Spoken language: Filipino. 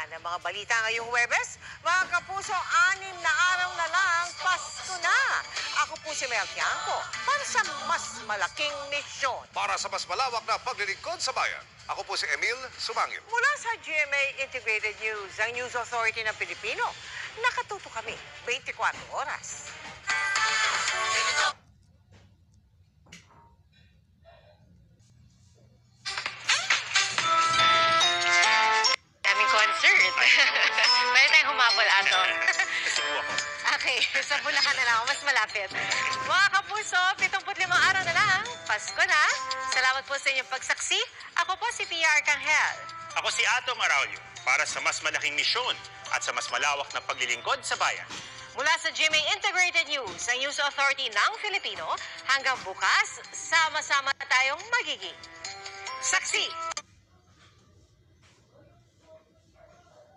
ng mga balita ngayong Huwebes. Mga kapuso, 6 na araw na lang, Pasko na. Ako po si Mel Tiangco para sa mas malaking misyon. Para sa mas malawak na paglilingkod sa bayan, ako po si Emil Sumangil. Mula sa GMA Integrated News, ang News Authority ng Pilipino, nakatuto kami 24 oras. Daming concert. Pwede tayong humabol, ato. Okay, sa Bulacan na lang ako, mas malapit. Mga kapuso, 75 araw na lang, Pasko na. Salamat po sa inyong pagsaksi. Ako po si Pia Arcangel. Ako si Atong Araulio para sa mas malaking misyon at sa mas malawak na paglilingkod sa bayan. Mula sa GMA Integrated News, ang News Authority ng Filipino, hanggang bukas, sama-sama tayong magiging saksi.